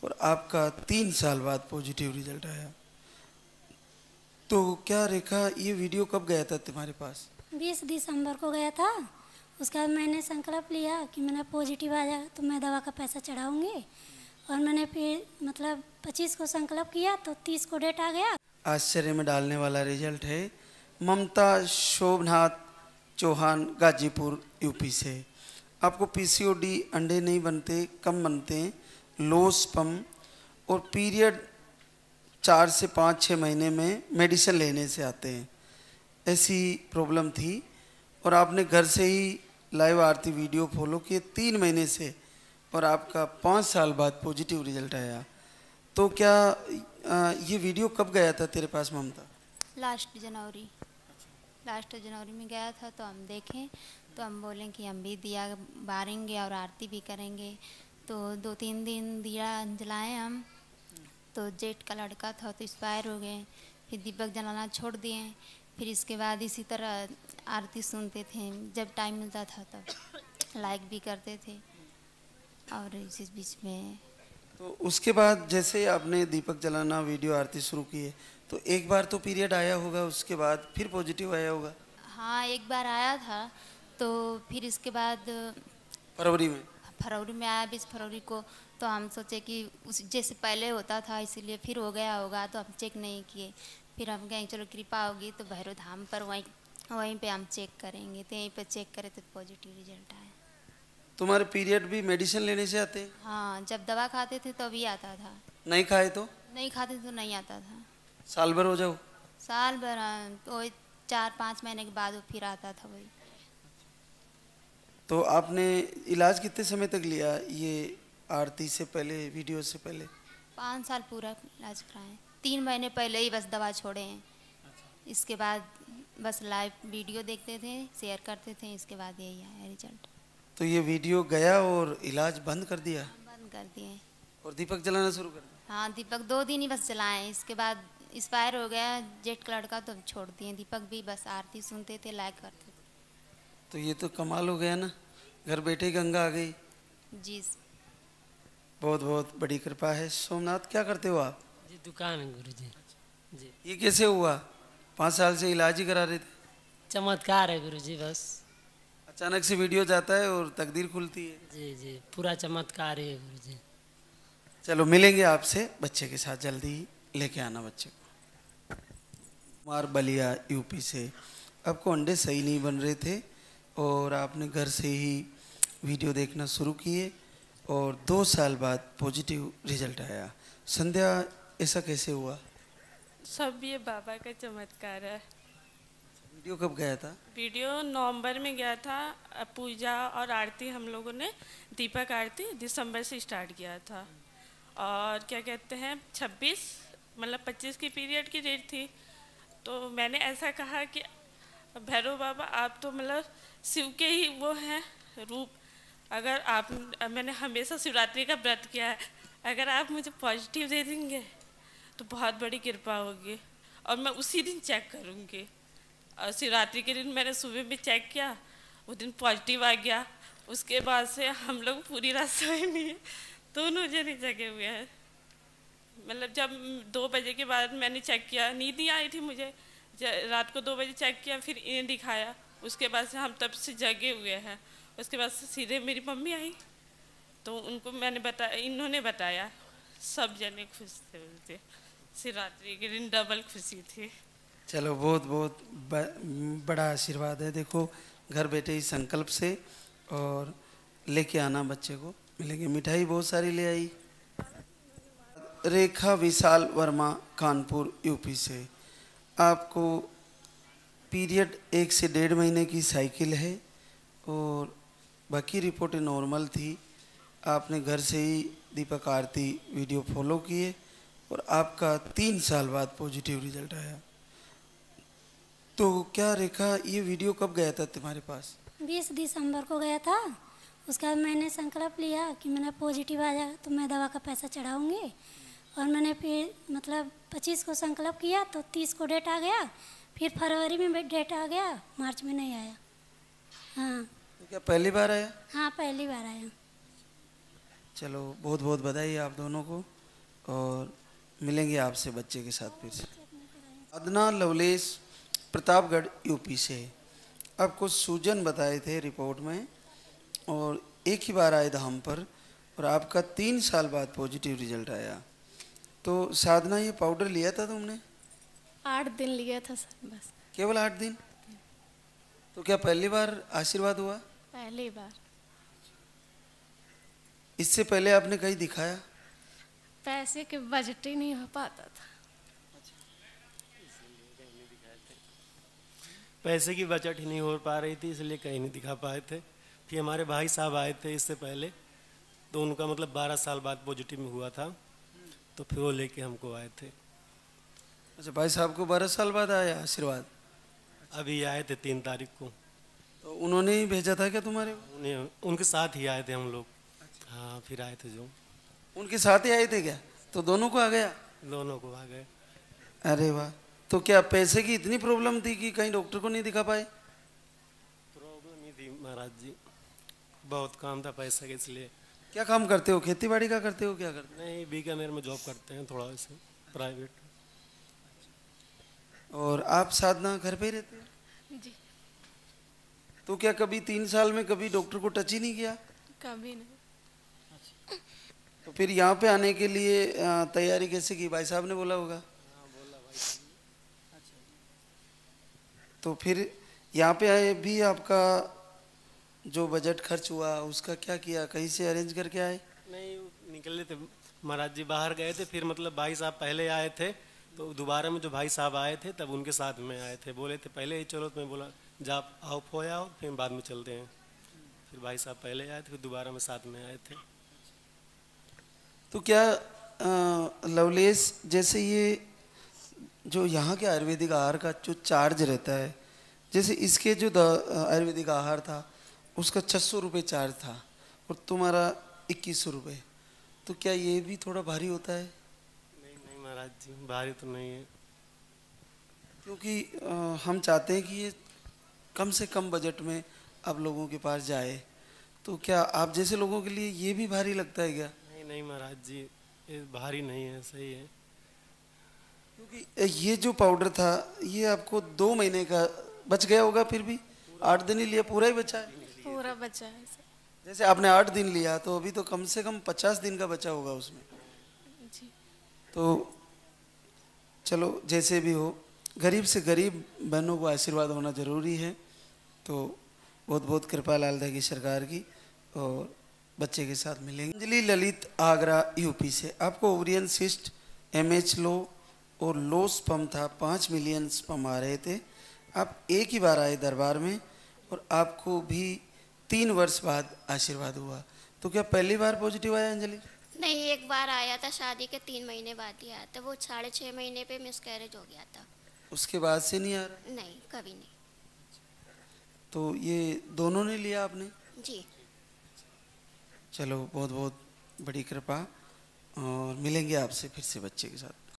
और आपका 3 साल बाद पॉजिटिव रिजल्ट आया। तो क्या रेखा, ये वीडियो कब गया था तुम्हारे पास? 20 दिसंबर को गया था। उसके बाद मैंने संकल्प लिया कि मैंने पॉजिटिव आ जाएगा तो मैं दवा का पैसा चढ़ाऊँगी, और मैंने फिर मतलब 25 को संकल्प किया तो 30 को डेट आ गया। आश्चर्य में डालने वाला रिजल्ट है। ममता शोभनाथ चौहान, गाजीपुर, यूपी से। आपको पीसीओडी, अंडे नहीं बनते, कम बनते हैं, लो स्पर्म और पीरियड 4 से 5-6 महीने में मेडिसिन लेने से आते हैं, ऐसी प्रॉब्लम थी। और आपने घर से ही लाइव आरती वीडियो फॉलो किए 3 महीने से, और आपका 5 साल बाद पॉजिटिव रिजल्ट आया। तो क्या ये वीडियो कब गया था तेरे पास ममता? लास्ट जनवरी में गया था। तो हम देखें तो हम बोलें कि हम भी दिया बारेंगे और आरती भी करेंगे। तो 2-3 दिन दिया जलाए हम। तो जेठ का लड़का था तो एक्सपायर हो गए। फिर दीपक जलाना छोड़ दिए। फिर इसके बाद इसी तरह आरती सुनते थे, जब टाइम मिलता था तब लाइक भी करते थे। और इसी बीच में तो उसके बाद जैसे आपने दीपक जलाना वीडियो आरती शुरू की है, तो एक बार तो पीरियड आया होगा, उसके बाद फिर पॉजिटिव आया होगा? हाँ, एक बार आया था। तो फिर इसके बाद फरवरी में आया 20 फरवरी को। तो हम सोचे कि उस जैसे पहले होता था इसीलिए फिर हो गया होगा, तो हम चेक नहीं किए। फिर हम कहें चलो कृपा होगी तो भैरव धाम पर वहीं पे हम चेक करेंगे। तो यहीं पे चेक करे तो पॉजिटिव रिजल्ट आया। तुम्हारे पीरियड भी मेडिसिन लेने से आते हैं? हाँ, जब दवा खाते थे तभी आता था। नहीं खाए तो? नहीं खाते तो नहीं आता था। साल भर हो जाओ? साल भर, तो 4-5 महीने के बाद वो फिर आता था वही। तो आपने इलाज कितने समय तक लिया ये आरती से पहले, वीडियो से पहले? 5 साल पूरा इलाज कराएं। 3 महीने पहले ही बस दवा छोड़े हैं। इसके बाद बस लाइव वीडियो देखते थे, शेयर करते थे, इसके बाद यही आया रिजल्ट। तो ये वीडियो गया और इलाज बंद कर दिया? बंद कर दिए। और दीपक जलाना शुरू कर दिया? हाँ, दीपक 2 दिन ही बस जलाएं। इसके बाद एक्सपायर हो गया जेठ का लड़का तो छोड़ दिए। दीपक भी बस आरती सुनते थे, लाइक करते थे। तो ये तो कमाल हो गया ना, घर बैठे गंगा आ गई। जी, बहुत बहुत बड़ी कृपा है। सोमनाथ, क्या करते हो आप? जी, दुकान है गुरुजी। जी। ये कैसे हुआ? 5 साल से इलाज ही करा रहे थे? चमत्कार है गुरुजी, बस अचानक से वीडियो जाता है और तकदीर खुलती है। जी जी, पूरा चमत्कार है गुरुजी। चलो मिलेंगे आपसे बच्चे के साथ, जल्दी ही लेके आना बच्चे को। कुमार बलिया, यूपी से। आपको अंडे सही नहीं बन रहे थे और आपने घर से ही वीडियो देखना शुरू किए और 2 साल बाद पॉजिटिव रिजल्ट आया। संध्या, ऐसा कैसे हुआ? सब ये बाबा का चमत्कार है। वीडियो कब गया था? वीडियो नवंबर में गया था। पूजा और आरती हम लोगों ने, दीपक आरती दिसंबर से स्टार्ट किया था। और क्या कहते हैं 26 मतलब 25 की पीरियड की डेट थी। तो मैंने ऐसा कहा कि भैरव बाबा आप तो मतलब शिव के ही वो हैं रूप। अगर आप, मैंने हमेशा शिवरात्रि का व्रत किया है, अगर आप मुझे पॉजिटिव दे देंगे तो बहुत बड़ी कृपा होगी। और मैं उसी दिन चेक करूँगी। और शिवरात्रि के दिन मैंने सुबह में चेक किया, वो दिन पॉजिटिव आ गया। उसके बाद से हम लोग पूरी रात सोए नहीं, दोनों जने जगे हुए हैं। मतलब जब 2 बजे के बाद मैंने चेक किया, नींद नहीं आई थी मुझे, रात को 2 बजे चेक किया, फिर इन्हें दिखाया। उसके बाद से हम तब से जगे हुए हैं। उसके बाद से सीधे मेरी मम्मी आई तो उनको मैंने बताया, इन्होंने बताया, सब जने खुश थे। बोलते शिवरात्रि के दिन डबल खुशी थी। चलो, बहुत बहुत बड़ा आशीर्वाद है। देखो, घर बैठे ही संकल्प से और लेके आना बच्चे को, मिलेंगे। मिठाई बहुत सारी ले आई। रेखा विशाल वर्मा, कानपुर, यूपी से। आपको पीरियड 1 से 1.5 महीने की साइकिल है और बाकी रिपोर्टें नॉर्मल थी। आपने घर से ही दीपक आरती वीडियो फॉलो किए और आपका 3 साल बाद पॉजिटिव रिजल्ट आया। तो क्या रेखा, ये वीडियो कब गया था तुम्हारे पास? 20 दिसंबर को गया था। उसके बाद मैंने संकल्प लिया कि मैंने पॉजिटिव आ जाएगा तो मैं दवा का पैसा चढ़ाऊँगी, और मैंने फिर मतलब 25 को संकल्प किया तो 30 को डेट आ गया। फिर फरवरी में डेट आ गया, मार्च में नहीं आया। हाँ। तो क्या पहली बार आया? हाँ, पहली बार आया। चलो, बहुत बहुत बधाई आप दोनों को। और मिलेंगे आपसे बच्चे के साथ फिर से। साधना लवलेश प्रतापगढ़ यूपी से। आपको सूजन बताए थे रिपोर्ट में और एक ही बार आए धाम पर और आपका 3 साल बाद पॉजिटिव रिजल्ट आया। तो साधना ये पाउडर लिया था तुमने? 8 दिन लिया था सर, बस केवल 8 दिन? तो क्या पहली बार आशीर्वाद हुआ? पहली बार। इससे पहले आपने कहीं दिखाया? पैसे के बजट ही नहीं हो पाता था। पैसे की बचत ही नहीं हो पा रही थी, इसलिए कहीं नहीं दिखा पाए थे। फिर हमारे भाई साहब आए थे इससे पहले, तो उनका मतलब 12 साल बाद पॉजिटिव में हुआ था, तो फिर वो लेके हमको आए थे। अच्छा, भाई साहब को 12 साल बाद आया आशीर्वाद? अभी आए थे 3 तारीख को। तो उन्होंने ही भेजा था क्या तुम्हारे? उनके साथ ही आए थे हम लोग। हाँ, फिर आए थे जो उनके साथ ही आए थे क्या? तो दोनों को आ गया? दोनों को आ गए। अरे वाह। तो क्या पैसे की इतनी प्रॉब्लम थी कि कहीं डॉक्टर को नहीं दिखा पाए? प्रॉब्लम ही थी महाराज जी, बहुत काम था पैसे का, इसलिए। क्या काम करते हो? खेती बाड़ी का करते हो? क्या करते नहीं, बीकानेर में जॉब करते हैं थोड़ा वैसे प्राइवेट। हो? और आप साधना घर पे ही रहते हो? जी। तो क्या कभी 3 साल में कभी डॉक्टर को टच ही नहीं किया? कभी नहीं। तो फिर यहाँ पे आने के लिए तैयारी कैसे की? भाई साहब ने बोला होगा? तो फिर यहाँ पे आए भी आपका जो बजट खर्च हुआ उसका क्या किया? कहीं से अरेंज करके आए? नहीं, निकले थे महाराज जी, बाहर गए थे, फिर मतलब भाई साहब पहले आए थे, तो दोबारा में जो भाई साहब आए थे तब उनके साथ में आए थे। बोले थे पहले ही चलो, तो मैं बोला जा आओ, फोया आओ, फिर बाद में चलते हैं। फिर भाई साहब पहले आए थे, फिर दोबारा में साथ में आए थे। तो क्या लवलेश, जैसे ये जो यहाँ के आयुर्वेदिक आहार का जो चार्ज रहता है, जैसे इसके जो आयुर्वेदिक आहार था उसका 600 रुपये चार्ज था और तुम्हारा 2100 रुपये, तो क्या ये भी थोड़ा भारी होता है? नहीं महाराज जी, भारी तो नहीं है, क्योंकि हम चाहते हैं कि ये कम से कम बजट में आप लोगों के पास जाए। तो क्या आप जैसे लोगों के लिए ये भी भारी लगता है क्या? नहीं महाराज जी, ये भारी नहीं है, सही है। क्योंकि ये जो पाउडर था ये आपको 2 महीने का बच गया होगा, फिर भी 8 दिन ही लिया, पूरा ही बचा है? पूरा बचा है सर। जैसे आपने 8 दिन लिया तो अभी तो कम से कम 50 दिन का बचा होगा उसमें। जी। तो चलो जैसे भी हो, गरीब से गरीब बहनों को आशीर्वाद होना जरूरी है। तो बहुत बहुत कृपा लालदा की सरकार की, और बच्चे के साथ मिलेंगे। अंजलि ललित आगरा यूपी से। आपको ओवरियन सिस्ट, एमएच लो और लो स्पम था, 5 मिलियन स्पम आ रहे थे। आप एक ही बार आए दरबार में और आपको भी 3 वर्ष बाद आशीर्वाद हुआ। तो क्या पहली बार पॉजिटिव आया अंजलि? नहीं, एक बार आया था, शादी के 3 महीने बाद ही आया था। वो 6.5 महीने पे मिसकैरेज हो गया था। उसके बाद से नहीं आ रहा? नहीं, कभी नहीं। तो ये दोनों ने लिया आपने? जी। चलो बहुत बहुत बड़ी कृपा, और मिलेंगे आपसे फिर से बच्चे के साथ।